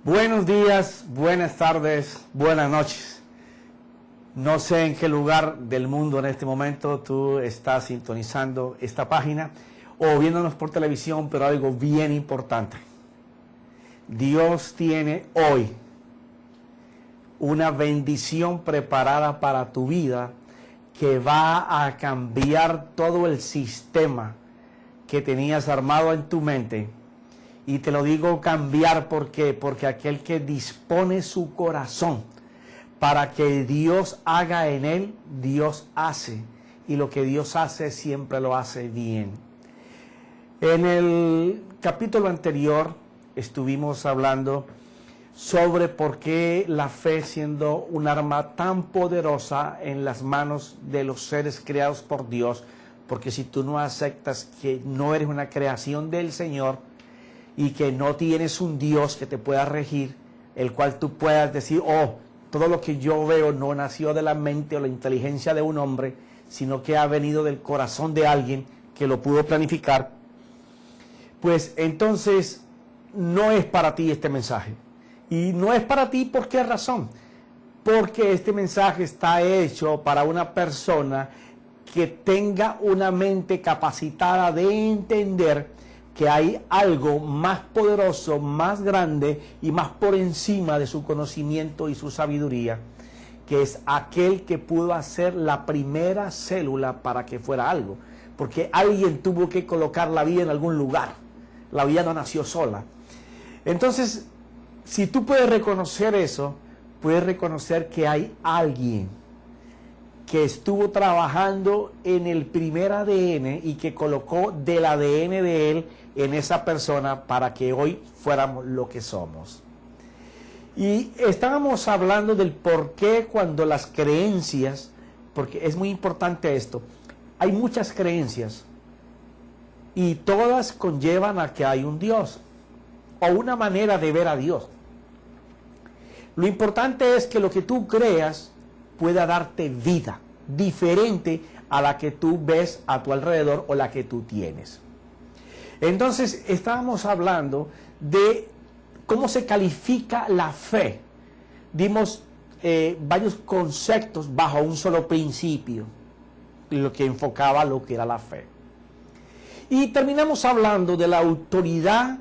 Buenos días, buenas tardes, buenas noches. No sé en qué lugar del mundo en este momento tú estás sintonizando esta página o viéndonos por televisión, pero algo bien importante. Dios tiene hoy una bendición preparada para tu vida que va a cambiar todo el sistema que tenías armado en tu mente. Y te lo digo cambiar, ¿por qué? Porque aquel que dispone su corazón para que Dios haga en él, Dios hace. Y lo que Dios hace siempre lo hace bien. En el capítulo anterior estuvimos hablando sobre por qué la fe, siendo un arma tan poderosa en las manos de los seres creados por Dios, porque si tú no aceptas que no eres una creación del Señor y que no tienes un Dios que te pueda regir, el cual tú puedas decir, oh, todo lo que yo veo no nació de la mente o la inteligencia de un hombre, sino que ha venido del corazón de alguien que lo pudo planificar, pues entonces no es para ti este mensaje. Y no es para ti, ¿por qué razón? Porque este mensaje está hecho para una persona que tenga una mente capacitada de entender que hay algo más poderoso, más grande y más por encima de su conocimiento y su sabiduría, que es aquel que pudo hacer la primera célula para que fuera algo. Porque alguien tuvo que colocar la vida en algún lugar. La vida no nació sola. Entonces, si tú puedes reconocer eso, puedes reconocer que hay alguien que estuvo trabajando en el primer ADN y que colocó del ADN de él en esa persona para que hoy fuéramos lo que somos. Y estábamos hablando del por qué cuando las creencias, porque es muy importante esto, hay muchas creencias y todas conllevan a que hay un Dios o una manera de ver a Dios. Lo importante es que lo que tú creas pueda darte vida diferente a la que tú ves a tu alrededor o la que tú tienes. Entonces, estábamos hablando de cómo se califica la fe. Dimos varios conceptos bajo un solo principio, lo que enfocaba lo que era la fe. Y terminamos hablando de la autoridad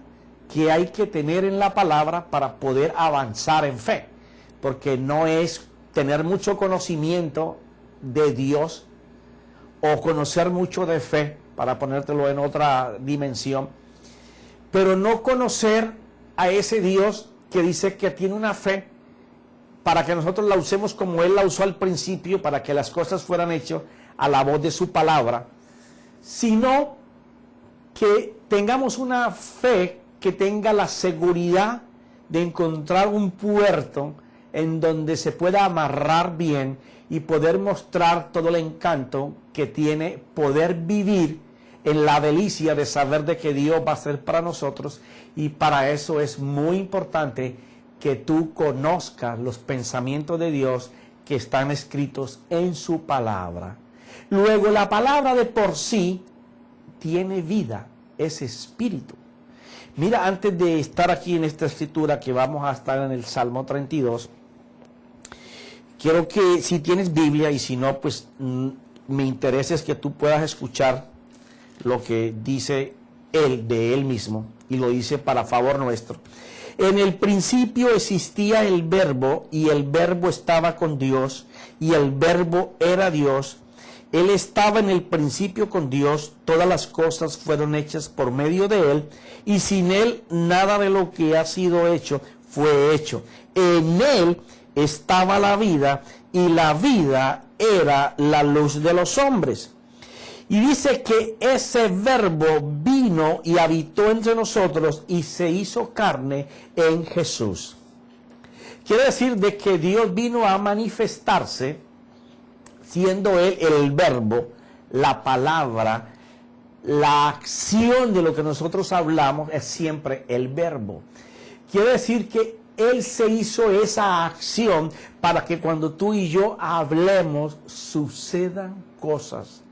que hay que tener en la palabra para poder avanzar en fe, porque no es tener mucho conocimiento de Dios o conocer mucho de fe, para ponértelo en otra dimensión, pero no conocer a ese Dios que dice que tiene una fe para que nosotros la usemos como Él la usó al principio, para que las cosas fueran hechas a la voz de su palabra, sino que tengamos una fe que tenga la seguridad de encontrar un puerto en donde se pueda amarrar bien y poder mostrar todo el encanto que tiene poder vivir en la delicia de saber de que Dios va a ser para nosotros. Y para eso es muy importante que tú conozcas los pensamientos de Dios que están escritos en su palabra. Luego, la palabra de por sí tiene vida, es espíritu. Mira, antes de estar aquí en esta escritura que vamos a estar en el Salmo 32, quiero que si tienes Biblia y si no, pues me interesa es que tú puedas escuchar lo que dice él de él mismo, y lo dice para favor nuestro. En el principio existía el Verbo, y el Verbo estaba con Dios, y el Verbo era Dios. Él estaba en el principio con Dios, todas las cosas fueron hechas por medio de Él, y sin Él nada de lo que ha sido hecho fue hecho. En Él estaba la vida, y la vida era la luz de los hombres. Y dice que ese Verbo vino y habitó entre nosotros y se hizo carne en Jesús. Quiere decir de que Dios vino a manifestarse siendo Él el Verbo, la palabra, la acción de lo que nosotros hablamos es siempre el Verbo. Quiere decir que Él se hizo esa acción para que cuando tú y yo hablemos sucedan cosas.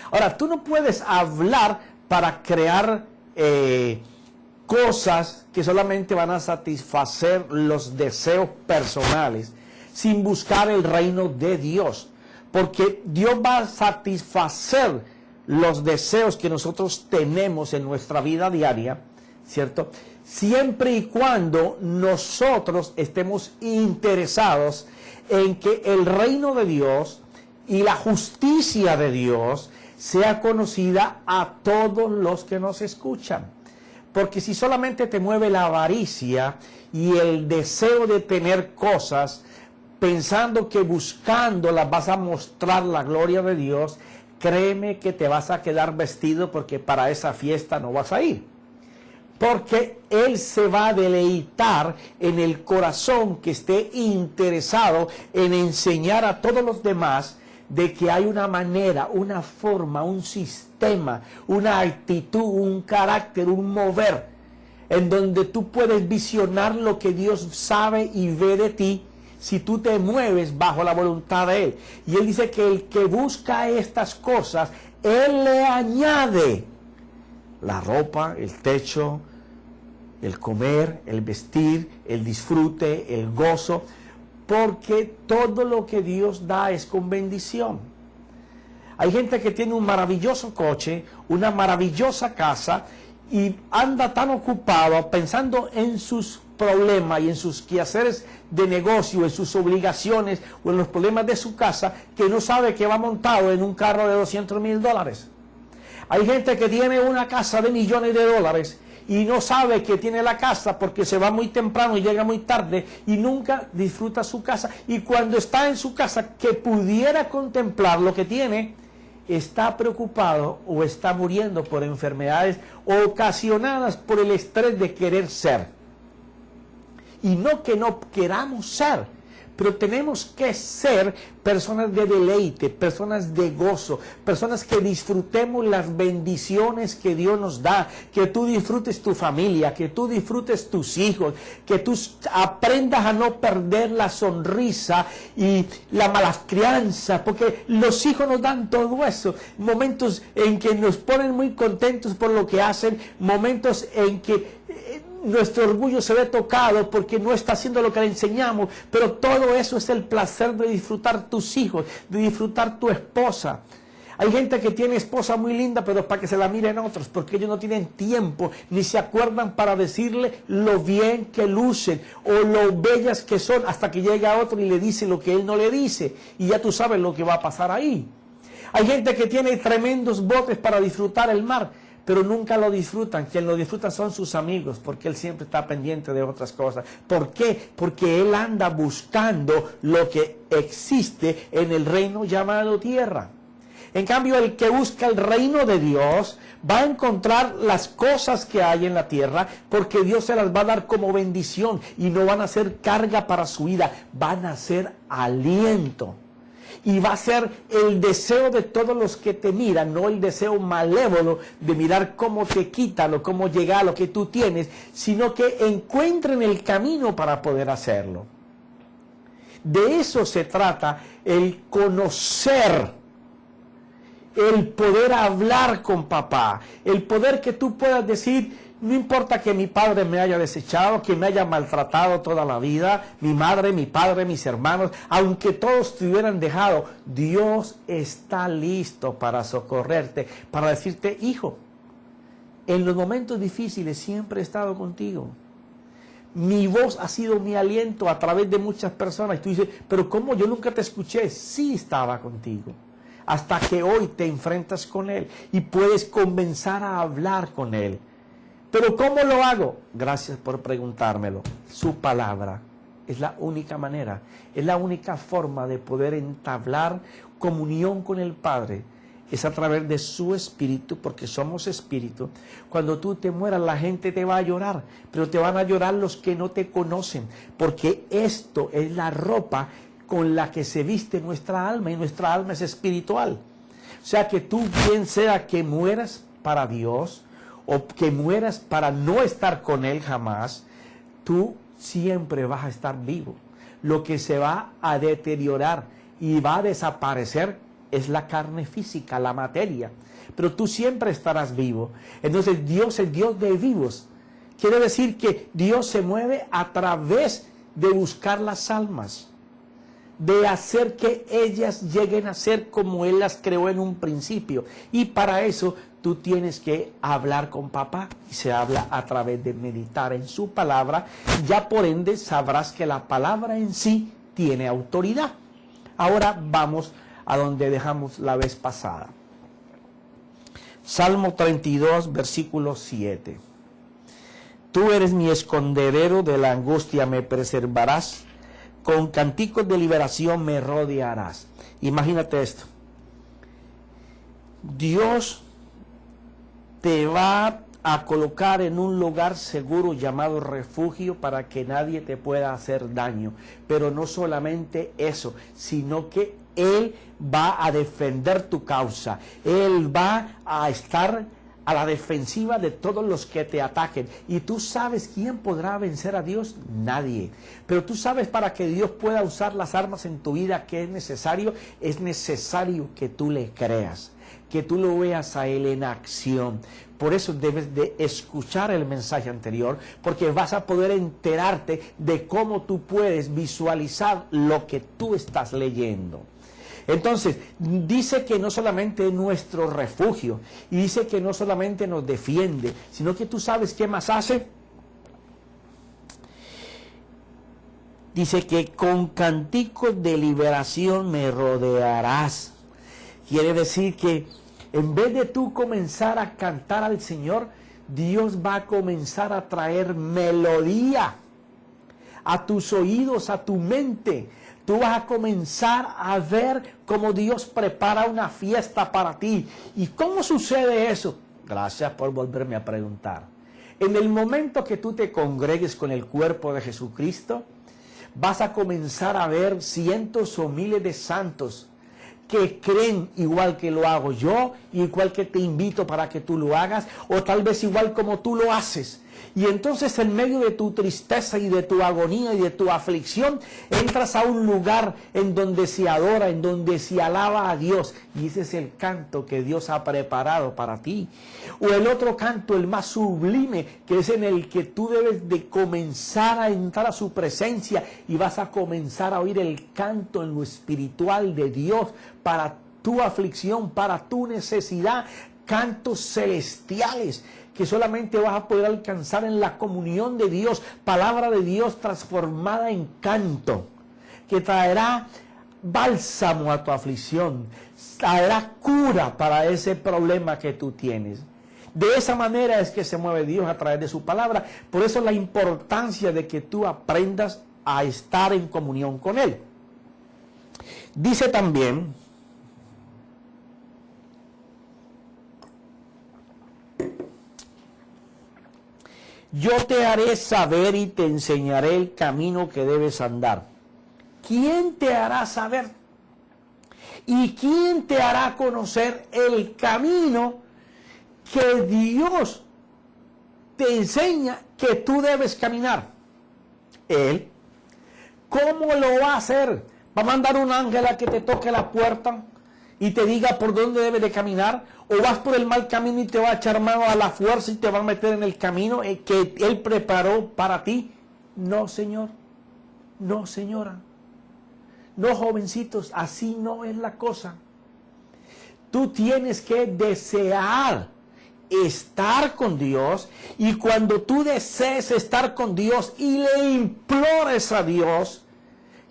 Ahora, tú no puedes hablar para crear cosas que solamente van a satisfacer los deseos personales sin buscar el reino de Dios. Porque Dios va a satisfacer los deseos que nosotros tenemos en nuestra vida diaria, ¿cierto? Siempre y cuando nosotros estemos interesados en que el reino de Dios y la justicia de Dios sea conocida a todos los que nos escuchan. Porque si solamente te mueve la avaricia y el deseo de tener cosas, pensando que buscándolas vas a mostrar la gloria de Dios, créeme que te vas a quedar vestido porque para esa fiesta no vas a ir. Porque Él se va a deleitar en el corazón que esté interesado en enseñar a todos los demás de que hay una manera, una forma, un sistema, una actitud, un carácter, un mover, en donde tú puedes visionar lo que Dios sabe y ve de ti si tú te mueves bajo la voluntad de Él. Y Él dice que el que busca estas cosas, Él le añade la ropa, el techo, el comer, el vestir, el disfrute, el gozo, porque todo lo que Dios da es con bendición. Hay gente que tiene un maravilloso coche, una maravillosa casa, y anda tan ocupado pensando en sus problemas y en sus quehaceres de negocio, en sus obligaciones o en los problemas de su casa, que no sabe que va montado en un carro de $200,000. Hay gente que tiene una casa de millones de dólares y no sabe que tiene la casa porque se va muy temprano y llega muy tarde y nunca disfruta su casa. Y cuando está en su casa, que pudiera contemplar lo que tiene, está preocupado o está muriendo por enfermedades ocasionadas por el estrés de querer ser. Y no que no queramos ser, pero tenemos que ser personas de deleite, personas de gozo, personas que disfrutemos las bendiciones que Dios nos da, que tú disfrutes tu familia, que tú disfrutes tus hijos, que tú aprendas a no perder la sonrisa y la mala crianza, porque los hijos nos dan todo eso, momentos en que nos ponen muy contentos por lo que hacen, momentos en que nuestro orgullo se ve tocado porque no está haciendo lo que le enseñamos, pero todo eso es el placer de disfrutar tus hijos, de disfrutar tu esposa. Hay gente que tiene esposa muy linda, pero para que se la miren otros, porque ellos no tienen tiempo, ni se acuerdan para decirle lo bien que lucen, o lo bellas que son, hasta que llega otro y le dice lo que él no le dice, y ya tú sabes lo que va a pasar ahí. Hay gente que tiene tremendos botes para disfrutar el mar, pero nunca lo disfrutan. Quien lo disfruta son sus amigos, porque él siempre está pendiente de otras cosas. ¿Por qué? Porque él anda buscando lo que existe en el reino llamado tierra. En cambio, el que busca el reino de Dios va a encontrar las cosas que hay en la tierra, porque Dios se las va a dar como bendición y no van a ser carga para su vida, van a ser aliento. Y va a ser el deseo de todos los que te miran, no el deseo malévolo de mirar cómo te quitan o cómo llega a lo que tú tienes, sino que encuentren el camino para poder hacerlo. De eso se trata, el conocer, el poder hablar con papá, el poder que tú puedas decir: no importa que mi padre me haya desechado, que me haya maltratado toda la vida, mi madre, mi padre, mis hermanos, aunque todos te hubieran dejado, Dios está listo para socorrerte, para decirte: hijo, en los momentos difíciles siempre he estado contigo. Mi voz ha sido mi aliento a través de muchas personas. Y tú dices: pero ¿cómo? Yo nunca te escuché. Sí estaba contigo. Hasta que hoy te enfrentas con Él y puedes comenzar a hablar con Él. ¿Pero cómo lo hago? Gracias por preguntármelo. Su palabra es la única manera, es la única forma de poder entablar comunión con el Padre. Es a través de su espíritu, porque somos espíritu. Cuando tú te mueras, la gente te va a llorar, pero te van a llorar los que no te conocen, porque esto es la ropa con la que se viste nuestra alma, y nuestra alma es espiritual. O sea que tú, bien sea que mueras para Dios, o que mueras para no estar con Él jamás, tú siempre vas a estar vivo. Lo que se va a deteriorar y va a desaparecer es la carne física, la materia. Pero tú siempre estarás vivo. Entonces Dios es Dios de vivos. Quiere decir que Dios se mueve a través de buscar las almas, de hacer que ellas lleguen a ser como Él las creó en un principio. Y para eso tú tienes que hablar con papá, y se habla a través de meditar en su palabra. Ya por ende sabrás que la palabra en sí tiene autoridad. Ahora vamos a donde dejamos la vez pasada. Salmo 32, versículo 7. Tú eres mi escondedero, de la angustia me preservarás, con cánticos de liberación me rodearás. Imagínate esto. Dios te va a colocar en un lugar seguro llamado refugio para que nadie te pueda hacer daño. Pero no solamente eso, sino que Él va a defender tu causa. Él va a estar a la defensiva de todos los que te ataquen. Y tú sabes quién podrá vencer a Dios, nadie. Pero tú sabes, para que Dios pueda usar las armas en tu vida, que es necesario que tú le creas, que tú lo veas a Él en acción. Por eso debes de escuchar el mensaje anterior, porque vas a poder enterarte de cómo tú puedes visualizar lo que tú estás leyendo. Entonces, dice que no solamente es nuestro refugio, y dice que no solamente nos defiende, sino que tú sabes qué más hace. Dice que con cánticos de liberación me rodearás. Quiere decir que en vez de tú comenzar a cantar al Señor, Dios va a comenzar a traer melodía a tus oídos, a tu mente. Tú vas a comenzar a ver cómo Dios prepara una fiesta para ti. ¿Y cómo sucede eso? Gracias por volverme a preguntar. En el momento que tú te congregues con el cuerpo de Jesucristo, vas a comenzar a ver cientos o miles de santos que creen igual que lo hago yo, igual que te invito para que tú lo hagas, o tal vez igual como tú lo haces. Y entonces, en medio de tu tristeza y de tu agonía y de tu aflicción, entras a un lugar en donde se adora, en donde se alaba a Dios. Y ese es el canto que Dios ha preparado para ti. O el otro canto, el más sublime, que es en el que tú debes de comenzar a entrar a su presencia y vas a comenzar a oír el canto en lo espiritual de Dios para tu aflicción, para tu necesidad. Cantos celestiales que solamente vas a poder alcanzar en la comunión de Dios, palabra de Dios transformada en canto, que traerá bálsamo a tu aflicción, traerá cura para ese problema que tú tienes. De esa manera es que se mueve Dios a través de su palabra. Por eso la importancia de que tú aprendas a estar en comunión con Él. Dice también: yo te haré saber y te enseñaré el camino que debes andar. ¿Quién te hará saber? ¿Y quién te hará conocer el camino que Dios te enseña que tú debes caminar? Él. ¿Cómo lo va a hacer? ¿Va a mandar un ángel a que te toque la puerta y te diga por dónde debes de caminar? ¿O vas por el mal camino y te va a echar mano a la fuerza y te va a meter en el camino que Él preparó para ti? No, Señor. No, señora. No, jovencitos, así no es la cosa. Tú tienes que desear estar con Dios, y cuando tú desees estar con Dios y le implores a Dios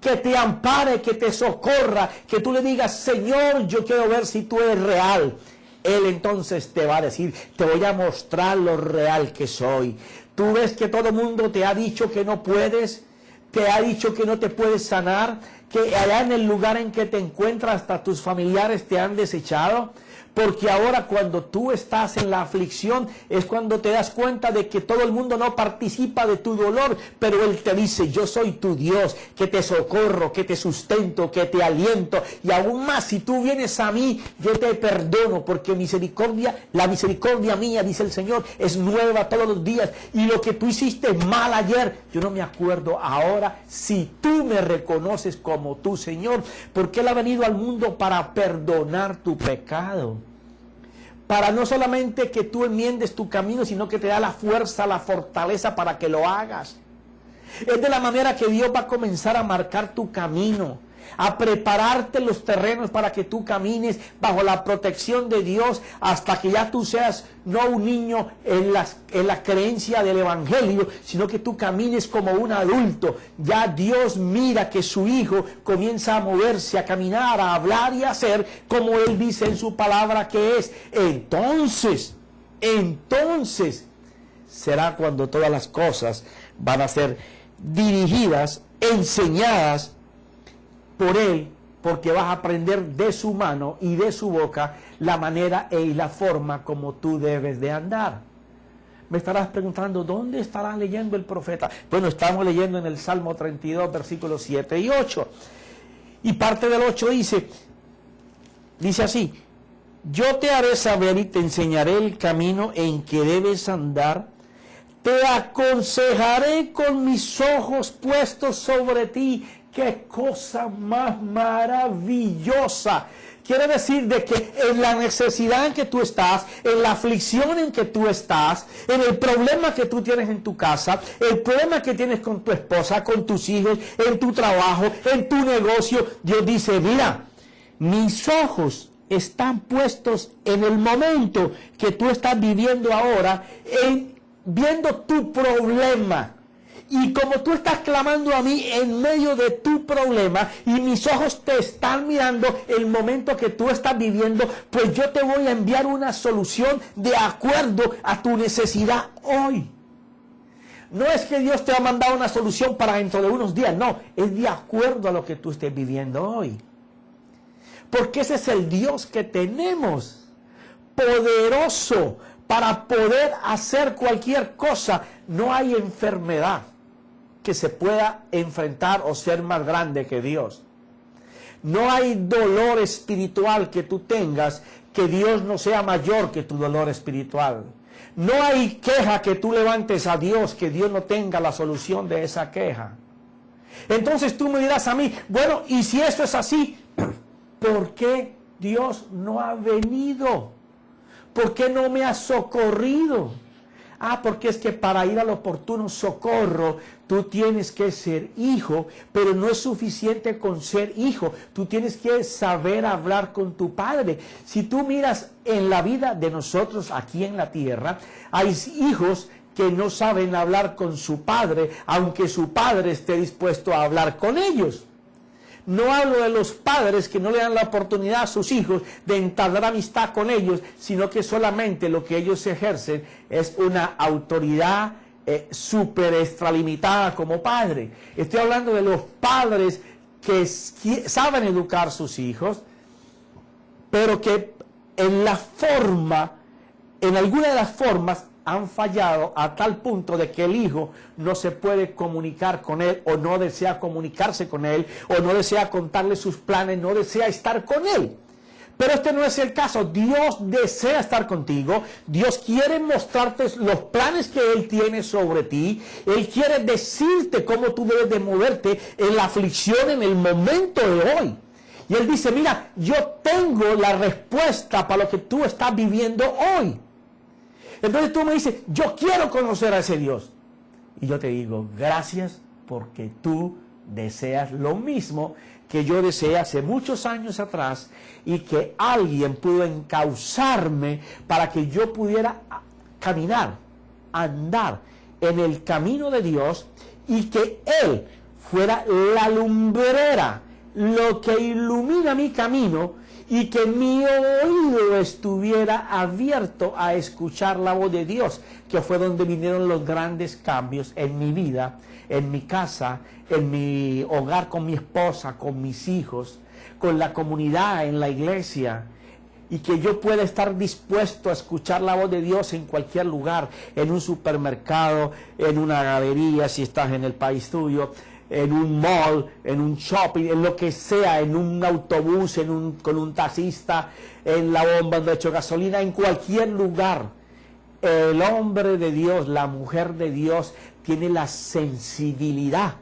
que te ampare, que te socorra, que tú le digas: Señor, yo quiero ver si tú eres real, Él entonces te va a decir: te voy a mostrar lo real que soy. Tú ves que todo el mundo te ha dicho que no puedes, te ha dicho que no te puedes sanar, que allá en el lugar en que te encuentras hasta tus familiares te han desechado. Porque ahora, cuando tú estás en la aflicción, es cuando te das cuenta de que todo el mundo no participa de tu dolor, pero Él te dice: yo soy tu Dios, que te socorro, que te sustento, que te aliento, y aún más, si tú vienes a mí, yo te perdono, porque la misericordia mía, dice el Señor, es nueva todos los días, y lo que tú hiciste mal ayer, yo no me acuerdo ahora, si tú me reconoces como tu Señor, porque Él ha venido al mundo para perdonar tu pecado, para no solamente que tú enmiendes tu camino, sino que te da la fuerza, la fortaleza para que lo hagas. Es de la manera que Dios va a comenzar a marcar tu camino, a prepararte los terrenos para que tú camines bajo la protección de Dios hasta que ya tú seas no un niño en la creencia del Evangelio, sino que tú camines como un adulto. Ya Dios mira que su hijo comienza a moverse, a caminar, a hablar y a hacer como Él dice en su palabra que es. Entonces será cuando todas las cosas van a ser dirigidas, enseñadas por Él, porque vas a aprender de su mano y de su boca la manera y la forma como tú debes de andar. Me estarás preguntando, ¿dónde estarás leyendo el profeta? Bueno, estamos leyendo en el Salmo 32, versículos 7 y 8. Y parte del 8 dice así: yo te haré saber y te enseñaré el camino en que debes andar. Te aconsejaré con mis ojos puestos sobre ti. ¡Qué cosa más maravillosa! Quiere decir de que en la necesidad en que tú estás, en la aflicción en que tú estás, en el problema que tú tienes en tu casa, el problema que tienes con tu esposa, con tus hijos, en tu trabajo, en tu negocio, Dios dice, mira, mis ojos están puestos en el momento que tú estás viviendo ahora, viendo tu problema. Y como tú estás clamando a mí en medio de tu problema y mis ojos te están mirando el momento que tú estás viviendo, pues yo te voy a enviar una solución de acuerdo a tu necesidad hoy. No es que Dios te ha mandado una solución para dentro de unos días, no, es de acuerdo a lo que tú estés viviendo hoy. Porque ese es el Dios que tenemos, poderoso para poder hacer cualquier cosa. No hay enfermedad que se pueda enfrentar o ser más grande que Dios. No hay dolor espiritual que tú tengas que Dios no sea mayor que tu dolor espiritual. No hay queja que tú levantes a Dios que Dios no tenga la solución de esa queja. Entonces tú me dirás a mí, bueno, y si esto es así, ¿por qué Dios no ha venido? ¿Por qué no me ha socorrido? Porque es que para ir al oportuno socorro, tú tienes que ser hijo, pero no es suficiente con ser hijo. Tú tienes que saber hablar con tu padre. Si tú miras en la vida de nosotros aquí en la tierra, hay hijos que no saben hablar con su padre, aunque su padre esté dispuesto a hablar con ellos. No hablo de los padres que no le dan la oportunidad a sus hijos de entablar amistad con ellos, sino que solamente lo que ellos ejercen es una autoridad súper extralimitada como padre. Estoy hablando de los padres que saben educar a sus hijos, pero que en alguna de las formas han fallado a tal punto de que el hijo no se puede comunicar con él, o no desea comunicarse con él, o no desea contarle sus planes, no desea estar con él. Pero este no es el caso. Dios desea estar contigo. Dios quiere mostrarte los planes que Él tiene sobre ti. Él quiere decirte cómo tú debes de moverte en la aflicción en el momento de hoy. Y Él dice, mira, yo tengo la respuesta para lo que tú estás viviendo hoy. Entonces tú me dices, yo quiero conocer a ese Dios. Y yo te digo, gracias porque tú deseas lo mismo que yo deseé hace muchos años atrás, y que alguien pudo encauzarme para que yo pudiera caminar, andar en el camino de Dios, y que Él fuera la lumbrera, lo que ilumina mi camino, y que mi oído estuviera abierto a escuchar la voz de Dios, que fue donde vinieron los grandes cambios en mi vida, en mi casa, en mi hogar con mi esposa, con mis hijos, con la comunidad, en la iglesia, y que yo pueda estar dispuesto a escuchar la voz de Dios en cualquier lugar, en un supermercado, en una galería, si estás en el país tuyo, en un mall, en un shopping, en lo que sea, en un autobús, con un taxista, en la bomba donde he hecho gasolina, en cualquier lugar. El hombre de Dios, la mujer de Dios, tiene la sensibilidad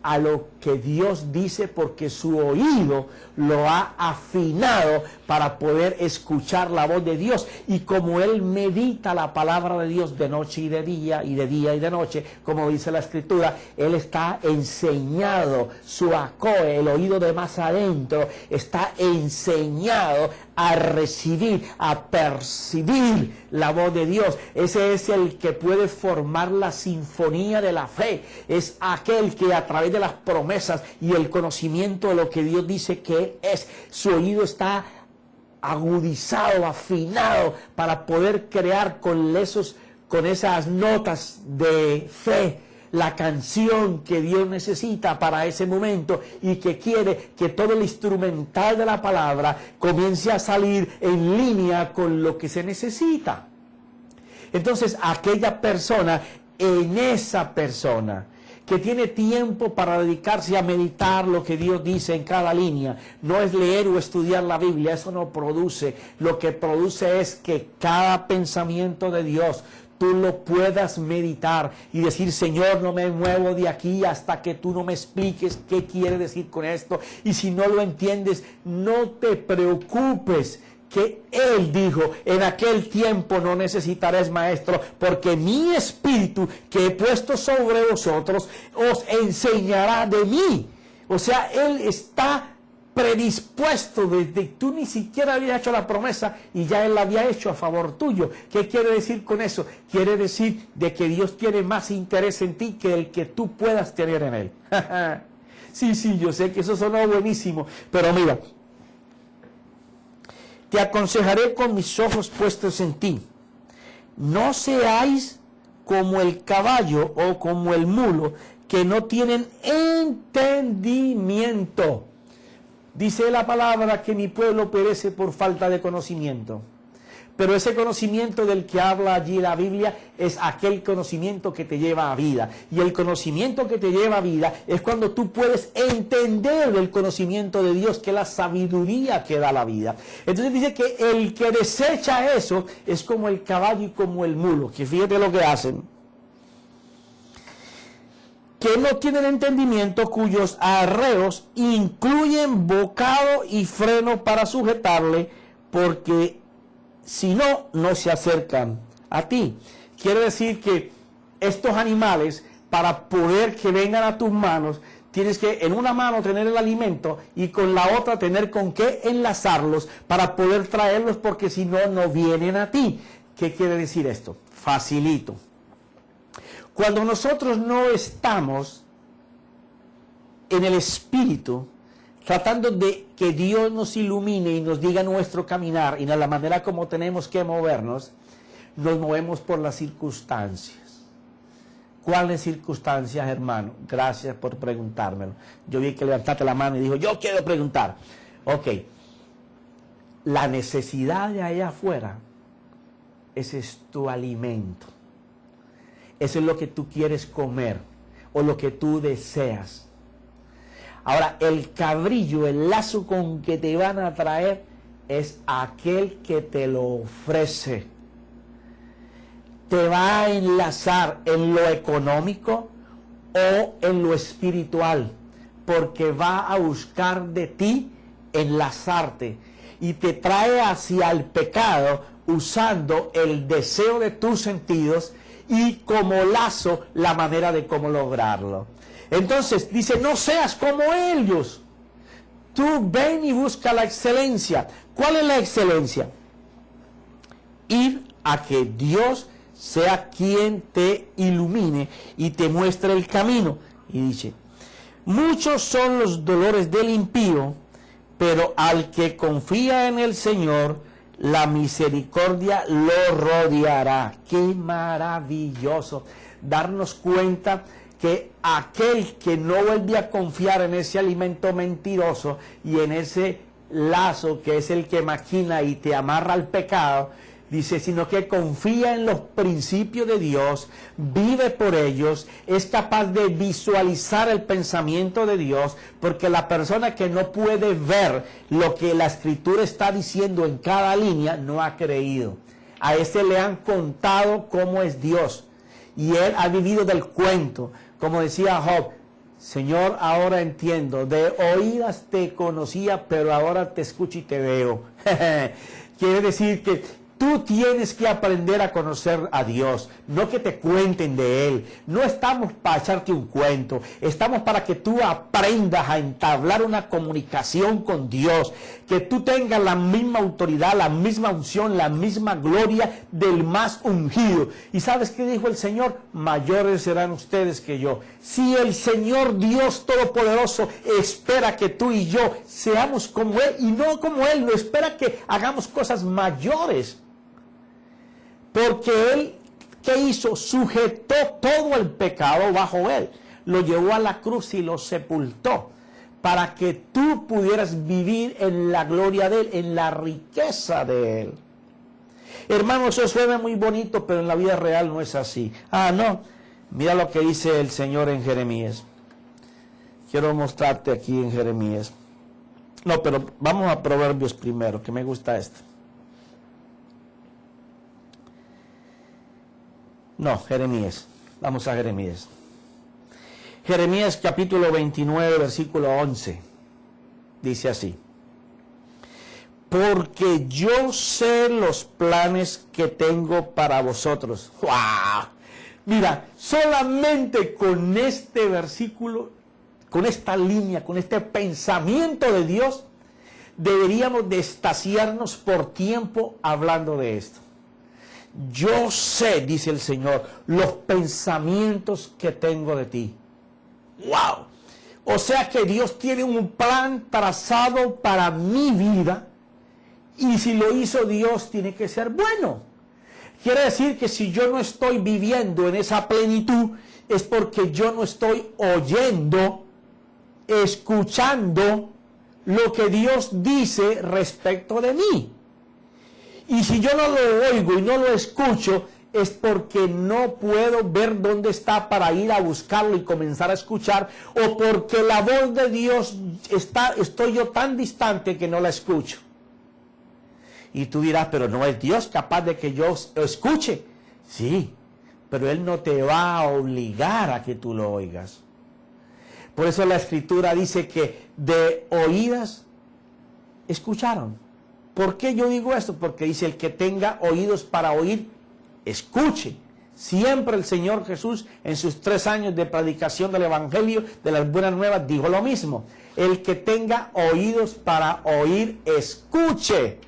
a lo que Dios dice, porque su oído lo ha afinado para poder escuchar la voz de Dios. Y como él medita la palabra de Dios de noche y de día, y de día y de noche, como dice la Escritura, él está enseñado, su acoe, el oído de más adentro, está enseñado a recibir, a percibir la voz de Dios. Ese es el que puede formar la sinfonía de la fe. Es aquel que a través de las promesas y el conocimiento de lo que Dios dice que es, su oído está agudizado, afinado, para poder crear con esas notas de fe la canción que Dios necesita para ese momento, y que quiere que todo el instrumental de la palabra comience a salir en línea con lo que se necesita. Entonces, aquella persona, en esa persona que tiene tiempo para dedicarse a meditar lo que Dios dice en cada línea, no es leer o estudiar la Biblia, eso no produce. Lo que produce es que cada pensamiento de Dios tú lo puedas meditar y decir: Señor, no me muevo de aquí hasta que tú no me expliques qué quiere decir con esto. Y si no lo entiendes, no te preocupes, que Él dijo: en aquel tiempo no necesitaréis maestro, porque mi espíritu que he puesto sobre vosotros os enseñará de mí. O sea, Él está predispuesto desde tú ni siquiera habías hecho la promesa y ya Él la había hecho a favor tuyo. ¿Qué quiere decir con eso? Quiere decir de que Dios tiene más interés en ti que el que tú puedas tener en Él. Sí, yo sé que eso sonó buenísimo, pero mira, te aconsejaré con mis ojos puestos en ti. No seáis como el caballo o como el mulo, que no tienen entendimiento. Dice la palabra que mi pueblo perece por falta de conocimiento. Pero ese conocimiento del que habla allí la Biblia es aquel conocimiento que te lleva a vida. Y el conocimiento que te lleva a vida es cuando tú puedes entender el conocimiento de Dios, que es la sabiduría que da la vida. Entonces dice que el que desecha eso es como el caballo y como el mulo, que fíjate lo que hacen. Que no tienen entendimiento, cuyos arreos incluyen bocado y freno para sujetarle, porque si no, no se acercan a ti. Quiere decir que estos animales, para poder que vengan a tus manos, tienes que en una mano tener el alimento y con la otra tener con qué enlazarlos para poder traerlos, porque si no, no vienen a ti. ¿Qué quiere decir esto? Facilito. Cuando nosotros no estamos en el Espíritu, tratando de que Dios nos ilumine y nos diga nuestro caminar y de la manera como tenemos que movernos, nos movemos por las circunstancias. ¿Cuáles circunstancias, hermano? Gracias por preguntármelo. Yo vi que levantaste la mano y dijo: yo quiero preguntar. Ok. La necesidad de allá afuera, ese es tu alimento. Eso es lo que tú quieres comer o lo que tú deseas. Ahora, el cabrillo, el lazo con que te van a traer, es aquel que te lo ofrece. Te va a enlazar en lo económico o en lo espiritual, porque va a buscar de ti enlazarte y te trae hacia el pecado usando el deseo de tus sentidos y como lazo la manera de cómo lograrlo. Entonces dice: no seas como ellos. Tú ven y busca la excelencia. ¿Cuál es la excelencia? Ir a que Dios sea quien te ilumine y te muestre el camino. Y dice: muchos son los dolores del impío, pero al que confía en el Señor, la misericordia lo rodeará. ¡Qué maravilloso! Darnos cuenta que aquel que no vuelve a confiar en ese alimento mentiroso y en ese lazo que es el que maquina y te amarra al pecado, dice, sino que confía en los principios de Dios, vive por ellos, es capaz de visualizar el pensamiento de Dios, porque la persona que no puede ver lo que la Escritura está diciendo en cada línea, no ha creído. A ese le han contado cómo es Dios, y él ha vivido del cuento. Como decía Job: Señor, ahora entiendo, de oídas te conocía, pero ahora te escucho y te veo. Quiere decir que tú tienes que aprender a conocer a Dios, no que te cuenten de Él. No estamos para echarte un cuento, estamos para que tú aprendas a entablar una comunicación con Dios, que tú tengas la misma autoridad, la misma unción, la misma gloria del más ungido. ¿Y sabes qué dijo el Señor? Mayores serán ustedes que yo. Si el Señor Dios Todopoderoso espera que tú y yo seamos como Él, y no como Él, no espera que hagamos cosas mayores. Porque Él, ¿qué hizo? Sujetó todo el pecado bajo Él. Lo llevó a la cruz y lo sepultó. Para que tú pudieras vivir en la gloria de Él, en la riqueza de Él. Hermanos, eso suena muy bonito, pero en la vida real no es así. Ah, no. Mira lo que dice el Señor en Jeremías. Quiero mostrarte aquí en Jeremías. No, pero vamos a Proverbios primero, que me gusta esto. No, Jeremías. Vamos a Jeremías. Jeremías capítulo 29, versículo 11. Dice así. Porque yo sé los planes que tengo para vosotros. ¡Wow! Mira, solamente con este versículo, con esta línea, con este pensamiento de Dios, deberíamos de extasiarnos por tiempo hablando de esto. Yo sé, dice el Señor, los pensamientos que tengo de ti. ¡Wow! O sea que Dios tiene un plan trazado para mi vida, y si lo hizo Dios, tiene que ser bueno. Quiere decir que si yo no estoy viviendo en esa plenitud, es porque yo no estoy oyendo, escuchando lo que Dios dice respecto de mí. Y si yo no lo oigo y no lo escucho, es porque no puedo ver dónde está para ir a buscarlo y comenzar a escuchar, o porque la voz de Dios estoy yo tan distante que no la escucho. Y tú dirás, pero no es Dios capaz de que yo escuche. Sí, pero Él no te va a obligar a que tú lo oigas. Por eso la Escritura dice que de oídas escucharon. ¿Por qué yo digo esto? Porque dice, el que tenga oídos para oír, escuche. Siempre el Señor Jesús, en sus 3 años de predicación del Evangelio, de las buenas nuevas, dijo lo mismo. El que tenga oídos para oír, escuche.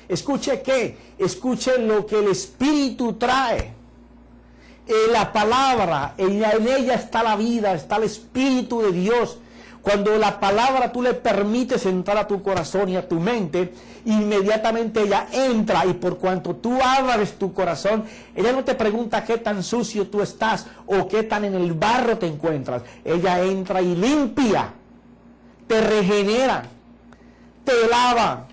¿Escuche qué? Escuche lo que el Espíritu trae. La palabra, en ella está la vida, está el Espíritu de Dios. Cuando la palabra tú le permites entrar a tu corazón y a tu mente, inmediatamente ella entra, y por cuanto tú abres tu corazón, ella no te pregunta qué tan sucio tú estás o qué tan en el barro te encuentras. Ella entra y limpia, te regenera, te lava,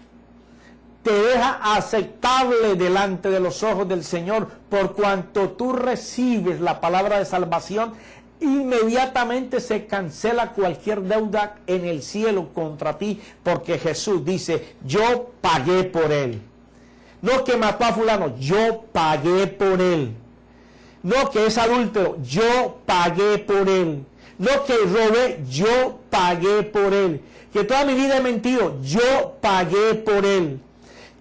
te deja aceptable delante de los ojos del Señor. Por cuanto tú recibes la palabra de salvación, inmediatamente se cancela cualquier deuda en el cielo contra ti, porque Jesús dice, yo pagué por él. No que mató a fulano, yo pagué por él. No que es adúltero, yo pagué por él. No que robé, yo pagué por él. Que toda mi vida he mentido, yo pagué por él.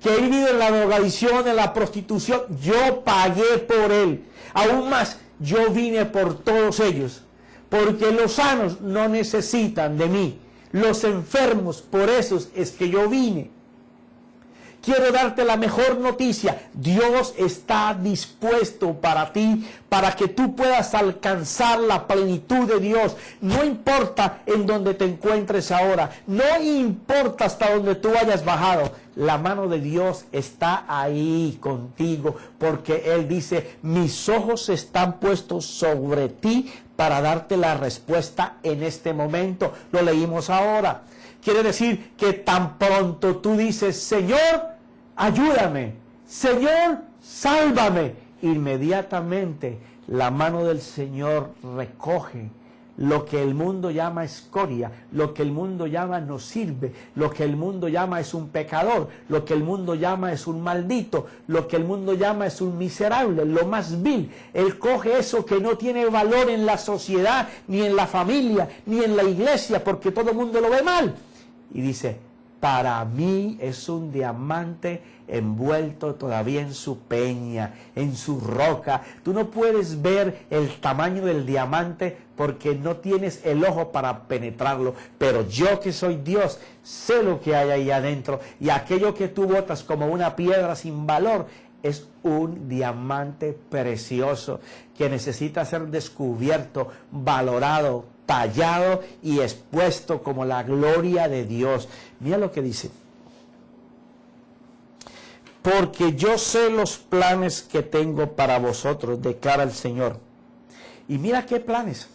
Que he vivido en la drogadicción, en la prostitución, yo pagué por él. Aún más, yo vine por todos ellos, porque los sanos no necesitan de mí, los enfermos, por eso es que yo vine. Quiero darte la mejor noticia. Dios está dispuesto para ti, para que tú puedas alcanzar la plenitud de Dios. No importa en donde te encuentres ahora, no importa hasta donde tú hayas bajado, la mano de Dios está ahí contigo, porque Él dice, mis ojos están puestos sobre ti para darte la respuesta en este momento. Lo leímos ahora. Quiere decir que tan pronto tú dices, Señor, ayúdame, Señor, sálvame, inmediatamente la mano del Señor recoge lo que el mundo llama escoria, lo que el mundo llama no sirve, lo que el mundo llama es un pecador, lo que el mundo llama es un maldito, lo que el mundo llama es un miserable, lo más vil. Él coge eso que no tiene valor en la sociedad, ni en la familia, ni en la iglesia, porque todo el mundo lo ve mal. Y dice, para mí es un diamante envuelto todavía en su peña, en su roca. Tú no puedes ver el tamaño del diamante porque no tienes el ojo para penetrarlo, pero yo que soy Dios sé lo que hay ahí adentro, y aquello que tú botas como una piedra sin valor es un diamante precioso que necesita ser descubierto, valorado, tallado y expuesto como la gloria de Dios. Mira lo que dice: porque yo sé los planes que tengo para vosotros, declara el Señor. Y mira qué planes.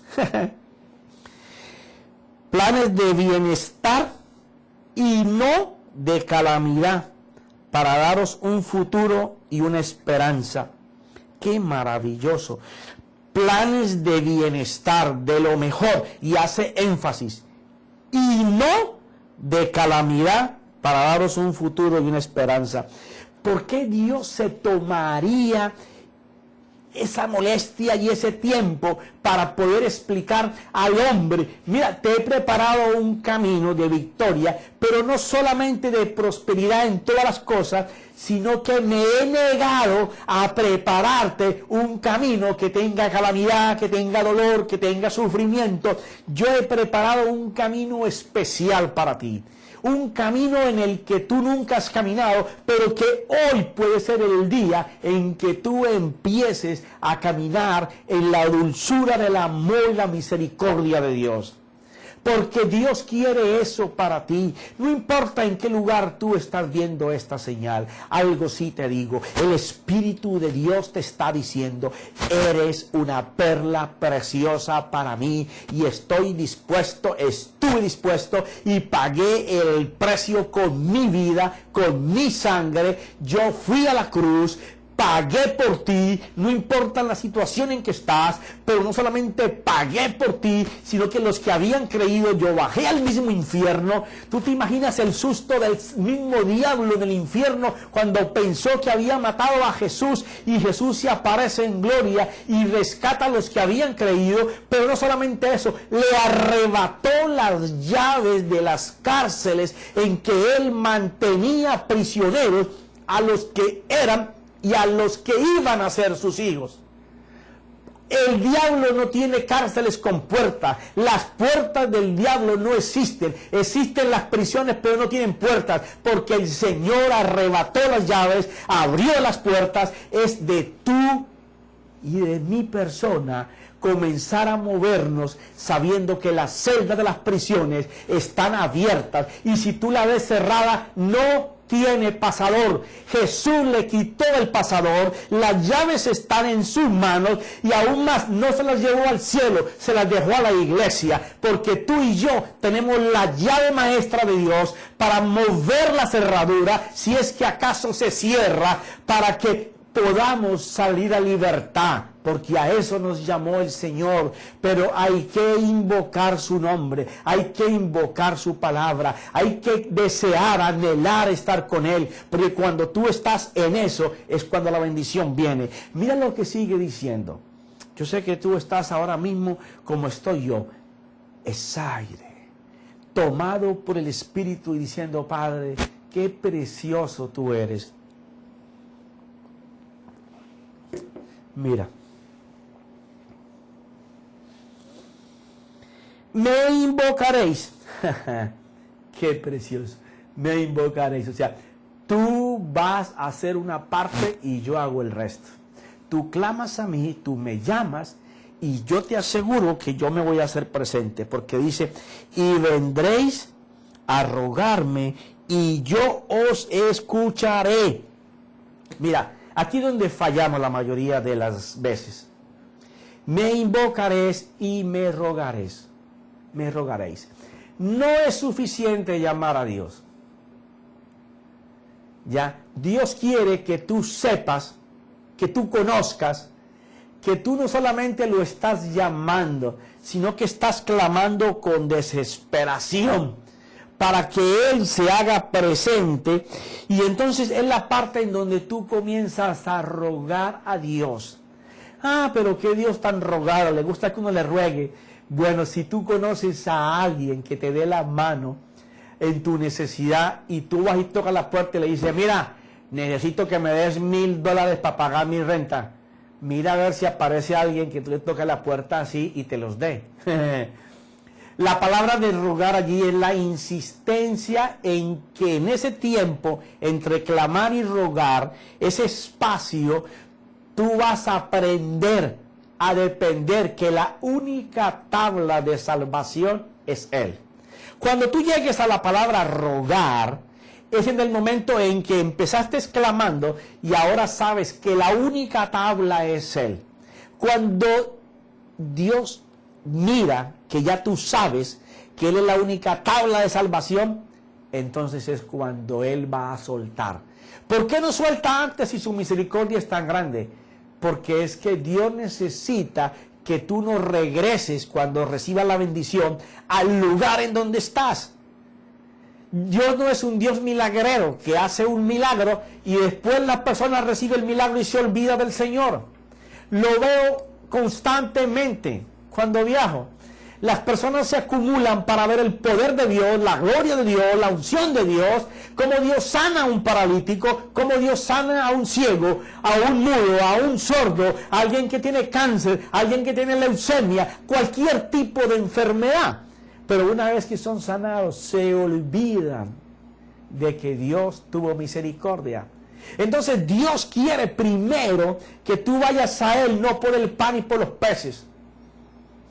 Planes de bienestar y no de calamidad, para daros un futuro y una esperanza. ¡Qué maravilloso! Planes de bienestar, de lo mejor, y hace énfasis, y no de calamidad, para daros un futuro y una esperanza. ¿Por qué Dios se tomaría esa molestia y ese tiempo para poder explicar al hombre? Mira, te he preparado un camino de victoria, pero no solamente de prosperidad en todas las cosas, sino que me he negado a prepararte un camino que tenga calamidad, que tenga dolor, que tenga sufrimiento. Yo he preparado un camino especial para ti. Un camino en el que tú nunca has caminado, pero que hoy puede ser el día en que tú empieces a caminar en la dulzura del amor y la misericordia de Dios. Porque Dios quiere eso para ti. No importa en qué lugar tú estás viendo esta señal. Algo sí te digo. El Espíritu de Dios te está diciendo: eres una perla preciosa para mí. Y estuve dispuesto y pagué el precio con mi vida, con mi sangre. Yo fui a la cruz. Pagué por ti, no importa la situación en que estás, pero no solamente pagué por ti, sino que los que habían creído, yo bajé al mismo infierno. Tú te imaginas el susto del mismo diablo en el infierno cuando pensó que había matado a Jesús, y Jesús se aparece en gloria y rescata a los que habían creído. Pero no solamente eso, le arrebató las llaves de las cárceles en que él mantenía prisioneros a los que eran y a los que iban a ser sus hijos. El diablo no tiene cárceles con puertas. Las puertas del diablo no existen. Existen las prisiones, pero no tienen puertas, porque el Señor arrebató las llaves, abrió las puertas. Es de tú y de mi persona comenzar a movernos sabiendo que las celdas de las prisiones están abiertas, y si tú la ves cerrada, no tiene pasador. Jesús le quitó el pasador, las llaves están en sus manos, y aún más no se las llevó al cielo, se las dejó a la iglesia, porque tú y yo tenemos la llave maestra de Dios para mover la cerradura, si es que acaso se cierra, para que podamos salir a libertad, porque a eso nos llamó el Señor. Pero hay que invocar su nombre, hay que invocar su palabra, hay que desear, anhelar estar con Él, porque cuando tú estás en eso es cuando la bendición viene. Mira lo que sigue diciendo. Yo sé que tú estás ahora mismo como estoy yo, es aire, tomado por el Espíritu, y diciendo: Padre, qué precioso tú eres. Mira, me invocaréis. Qué precioso. Me invocaréis. O sea, tú vas a hacer una parte y yo hago el resto. Tú clamas a mí, tú me llamas, y yo te aseguro que yo me voy a hacer presente, porque dice: y vendréis a rogarme y yo os escucharé. Mira, aquí donde fallamos la mayoría de las veces. Me invocaréis y me rogaréis. Me rogaréis. No es suficiente llamar a Dios. Ya, Dios quiere que tú sepas, que tú conozcas que tú no solamente lo estás llamando, sino que estás clamando con desesperación para que Él se haga presente. Y entonces es la parte en donde tú comienzas a rogar a Dios. Ah, pero qué Dios tan rogado, le gusta que uno le ruegue. Bueno, si tú conoces a alguien que te dé la mano en tu necesidad y tú vas y tocas la puerta y le dices, mira, necesito que me des $1,000 para pagar mi renta. Mira a ver si aparece alguien que tú le toques la puerta así y te los dé. La palabra de rogar allí es la insistencia en que en ese tiempo, entre clamar y rogar, ese espacio, tú vas a aprender a depender que la única tabla de salvación es Él. Cuando tú llegues a la palabra rogar, es en el momento en que empezaste exclamando y ahora sabes que la única tabla es Él. Cuando Dios mira que ya tú sabes que Él es la única tabla de salvación, entonces es cuando Él va a soltar. ¿Por qué no suelta antes si su misericordia es tan grande? Porque es que Dios necesita que tú no regreses cuando recibas la bendición al lugar en donde estás. Dios no es un Dios milagrero que hace un milagro y después la persona recibe el milagro y se olvida del Señor. Lo veo constantemente cuando viajo. Las personas se acumulan para ver el poder de Dios, la gloria de Dios, la unción de Dios, cómo Dios sana a un paralítico, cómo Dios sana a un ciego, a un mudo, a un sordo, a alguien que tiene cáncer, a alguien que tiene leucemia, cualquier tipo de enfermedad. Pero una vez que son sanados, se olvidan de que Dios tuvo misericordia. Entonces Dios quiere primero que tú vayas a Él, no por el pan y por los peces,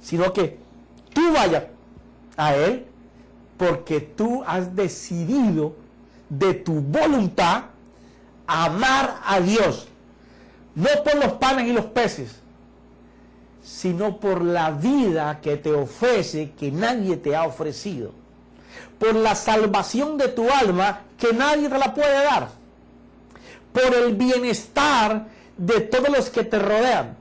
sino que tú vayas a Él porque tú has decidido de tu voluntad amar a Dios, no por los panes y los peces, sino por la vida que te ofrece, que nadie te ha ofrecido, por la salvación de tu alma, que nadie te la puede dar, por el bienestar de todos los que te rodean,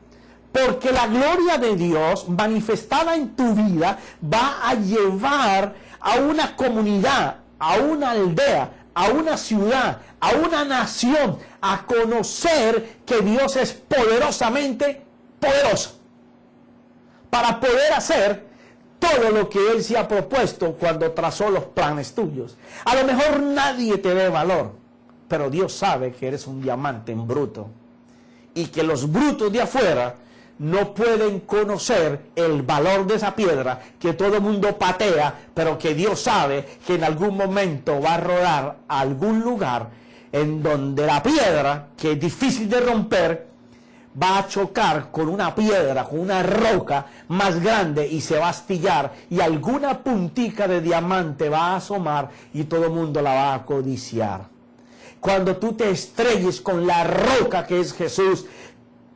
porque la gloria de Dios manifestada en tu vida va a llevar a una comunidad, a una aldea, a una ciudad, a una nación, a conocer que Dios es poderosamente poderoso para poder hacer todo lo que Él se ha propuesto cuando trazó los planes tuyos. A lo mejor nadie te ve valor, pero Dios sabe que eres un diamante en bruto y que los brutos de afuera no pueden conocer el valor de esa piedra que todo el mundo patea, pero que Dios sabe que en algún momento va a rodar a algún lugar en donde la piedra, que es difícil de romper, va a chocar con una piedra, con una roca más grande y se va a astillar y alguna puntica de diamante va a asomar y todo el mundo la va a codiciar. Cuando tú te estrelles con la roca que es Jesús,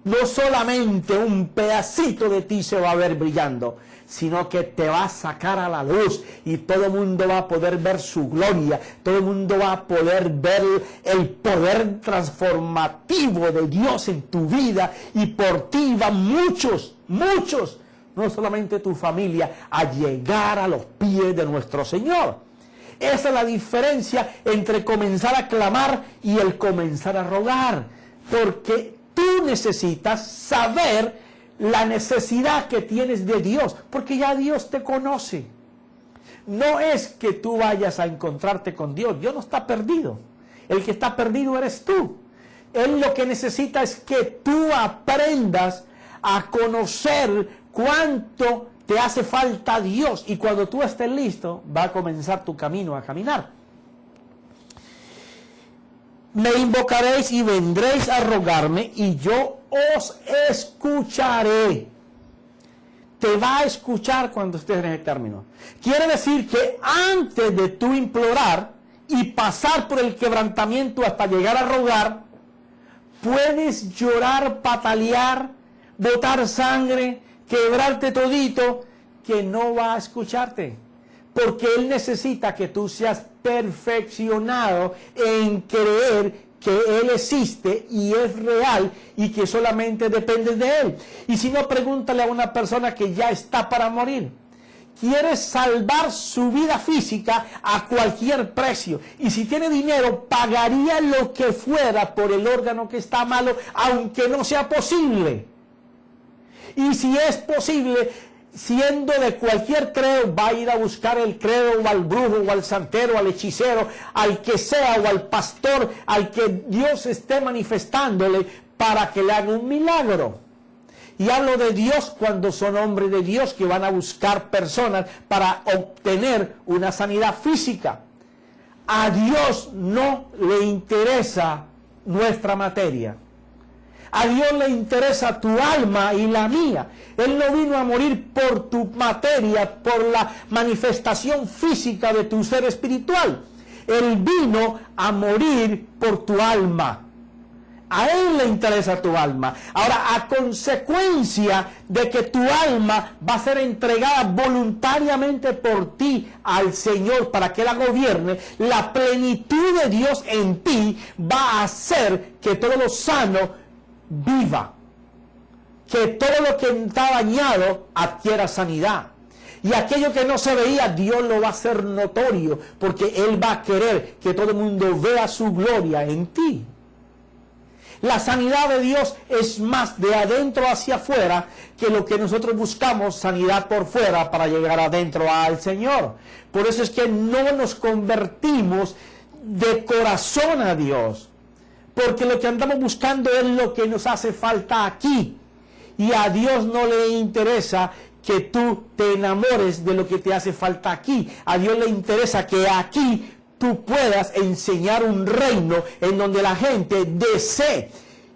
no solamente un pedacito de ti se va a ver brillando, sino que te va a sacar a la luz y todo el mundo va a poder ver su gloria, todo el mundo va a poder ver el poder transformativo de Dios en tu vida y por ti van muchos, no solamente tu familia, a llegar a los pies de nuestro Señor. Esa es la diferencia entre comenzar a clamar y el comenzar a rogar, porque tú necesitas saber la necesidad que tienes de Dios, porque ya Dios te conoce. No es que tú vayas a encontrarte con Dios, Dios no está perdido. El que está perdido eres tú. Él lo que necesita es que tú aprendas a conocer cuánto te hace falta Dios, y cuando tú estés listo, va a comenzar tu camino a caminar. Me invocaréis y vendréis a rogarme y yo os escucharé. Te va a escuchar cuando estés en el término. Quiere decir que antes de tú implorar y pasar por el quebrantamiento hasta llegar a rogar, puedes llorar, patalear, botar sangre, quebrarte todito, que no va a escucharte. Porque Él necesita que tú seas perfeccionado en creer que Él existe y es real y que solamente dependes de Él. Y si no, pregúntale a una persona que ya está para morir. Quiere salvar su vida física a cualquier precio. Y si tiene dinero, pagaría lo que fuera por el órgano que está malo, aunque no sea posible. Y si es posible, siendo de cualquier credo, va a ir a buscar el credo o al brujo o al santero, al hechicero, al que sea o al pastor, al que Dios esté manifestándole para que le haga un milagro. Y hablo de Dios cuando son hombres de Dios que van a buscar personas para obtener una sanidad física. A Dios no le interesa nuestra materia. A Dios le interesa tu alma y la mía. Él no vino a morir por tu materia, por la manifestación física de tu ser espiritual. Él vino a morir por tu alma. A Él le interesa tu alma. Ahora, a consecuencia de que tu alma va a ser entregada voluntariamente por ti al Señor para que la gobierne, la plenitud de Dios en ti va a hacer que todo lo sano viva. Que todo lo que está dañado adquiera sanidad. Y aquello que no se veía, Dios lo va a hacer notorio, porque Él va a querer que todo el mundo vea su gloria en ti. La sanidad de Dios es más de adentro hacia afuera que lo que nosotros buscamos, sanidad por fuera, para llegar adentro al Señor. Por eso es que no nos convertimos de corazón a Dios, porque lo que andamos buscando es lo que nos hace falta aquí. Y a Dios no le interesa que tú te enamores de lo que te hace falta aquí. A Dios le interesa que aquí tú puedas enseñar un reino en donde la gente desee.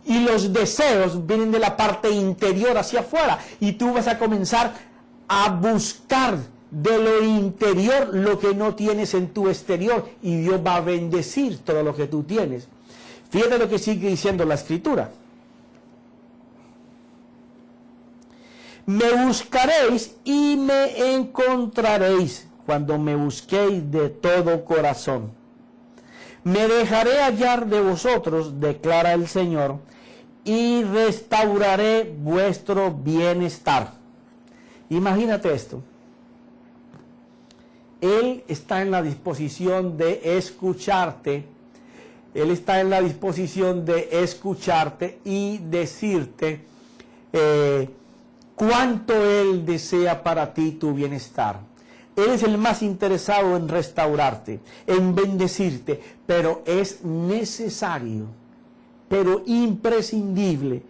Y los deseos vienen de la parte interior hacia afuera. Y tú vas a comenzar a buscar de lo interior lo que no tienes en tu exterior. Y Dios va a bendecir todo lo que tú tienes. Fíjate lo que sigue diciendo la Escritura. Me buscaréis y me encontraréis cuando me busquéis de todo corazón. Me dejaré hallar de vosotros, declara el Señor, y restauraré vuestro bienestar. Imagínate esto. Él está en la disposición de escucharte. Él está en la disposición de escucharte y decirte cuánto Él desea para ti tu bienestar. Él es el más interesado en restaurarte, en bendecirte, pero es necesario, pero imprescindible,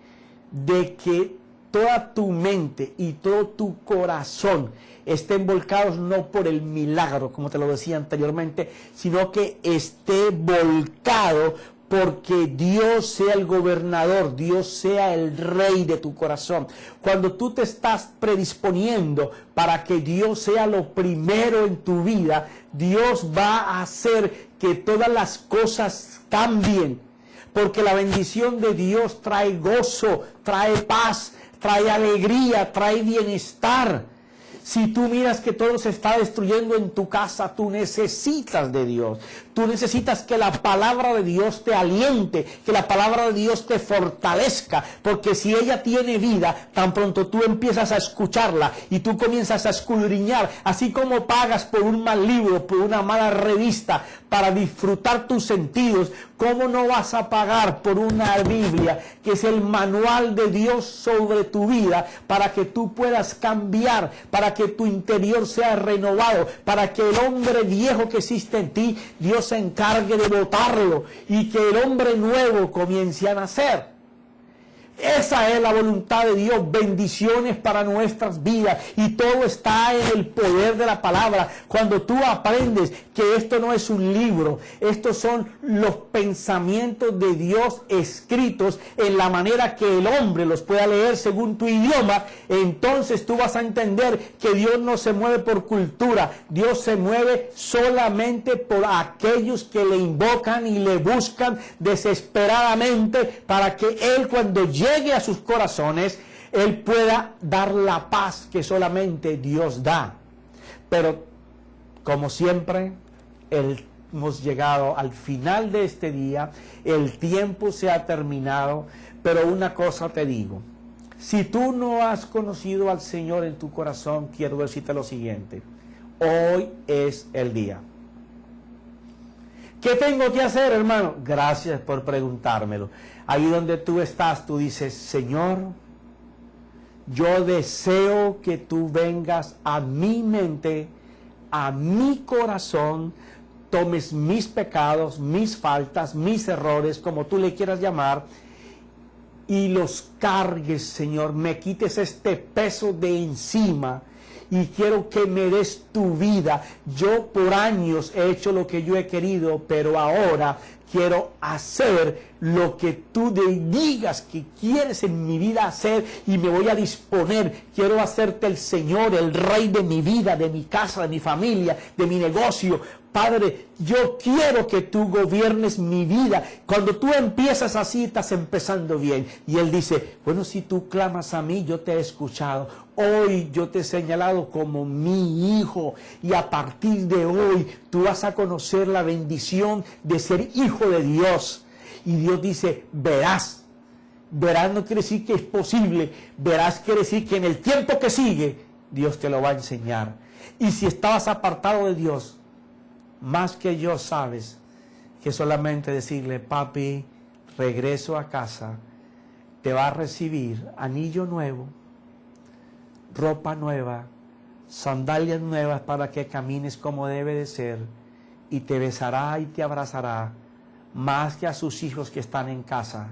de que toda tu mente y todo tu corazón estén volcados no por el milagro, como te lo decía anteriormente, sino que esté volcado porque Dios sea el gobernador, Dios sea el rey de tu corazón. Cuando tú te estás predisponiendo para que Dios sea lo primero en tu vida, Dios va a hacer que todas las cosas cambien. Porque la bendición de Dios trae gozo, trae paz, trae alegría, trae bienestar. Si tú miras que todo se está destruyendo en tu casa, tú necesitas de Dios. Tú necesitas que la palabra de Dios te aliente, que la palabra de Dios te fortalezca. Porque si ella tiene vida, tan pronto tú empiezas a escucharla y tú comienzas a escudriñar, así como pagas por un mal libro, por una mala revista, para disfrutar tus sentidos, ¿cómo no vas a pagar por una Biblia, que es el manual de Dios sobre tu vida, para que tú puedas cambiar, para que tu interior sea renovado, para que el hombre viejo que existe en ti, Dios se encargue de botarlo y que el hombre nuevo comience a nacer? Esa es la voluntad de Dios, bendiciones para nuestras vidas, y todo está en el poder de la palabra. Cuando tú aprendes que esto no es un libro, estos son los pensamientos de Dios escritos en la manera que el hombre los pueda leer según tu idioma, entonces tú vas a entender que Dios no se mueve por cultura, Dios se mueve solamente por aquellos que le invocan y le buscan desesperadamente, para que Él, cuando llegue a sus corazones, Él pueda dar la paz que solamente Dios da. Pero, como siempre, el hemos llegado al final de este día, el tiempo se ha terminado, pero una cosa te digo, si tú no has conocido al Señor en tu corazón, quiero decirte lo siguiente, hoy es el día. ¿Qué tengo que hacer, hermano? Gracias por preguntármelo. Ahí donde tú estás, tú dices, Señor, yo deseo que tú vengas a mi mente, a mi corazón, tomes mis pecados, mis faltas, mis errores, como tú le quieras llamar, y los cargues, Señor, me quites este peso de encima, y quiero que me des tu vida. Yo por años he hecho lo que yo he querido, pero ahora quiero hacer lo que tú digas que quieres en mi vida hacer, y me voy a disponer. Quiero hacerte el Señor, el Rey de mi vida, de mi casa, de mi familia, de mi negocio. Padre, yo quiero que tú gobiernes mi vida. Cuando tú empiezas así, estás empezando bien. Y Él dice, bueno, si tú clamas a mí, yo te he escuchado. Hoy yo te he señalado como mi hijo. Y a partir de hoy, tú vas a conocer la bendición de ser hijo de Dios. Y Dios dice, verás. Verás no quiere decir que es posible. Verás quiere decir que en el tiempo que sigue, Dios te lo va a enseñar. Y si estabas apartado de Dios, más que yo sabes que solamente decirle, papi, regreso a casa, te va a recibir anillo nuevo, ropa nueva, sandalias nuevas para que camines como debe de ser, y te besará y te abrazará más que a sus hijos que están en casa,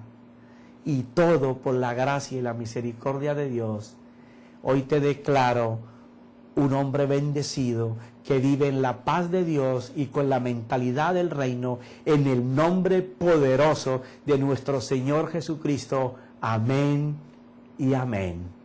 y todo por la gracia y la misericordia de Dios. Hoy te declaro un hombre bendecido que vive en la paz de Dios y con la mentalidad del reino, en el nombre poderoso de nuestro Señor Jesucristo. Amén y amén.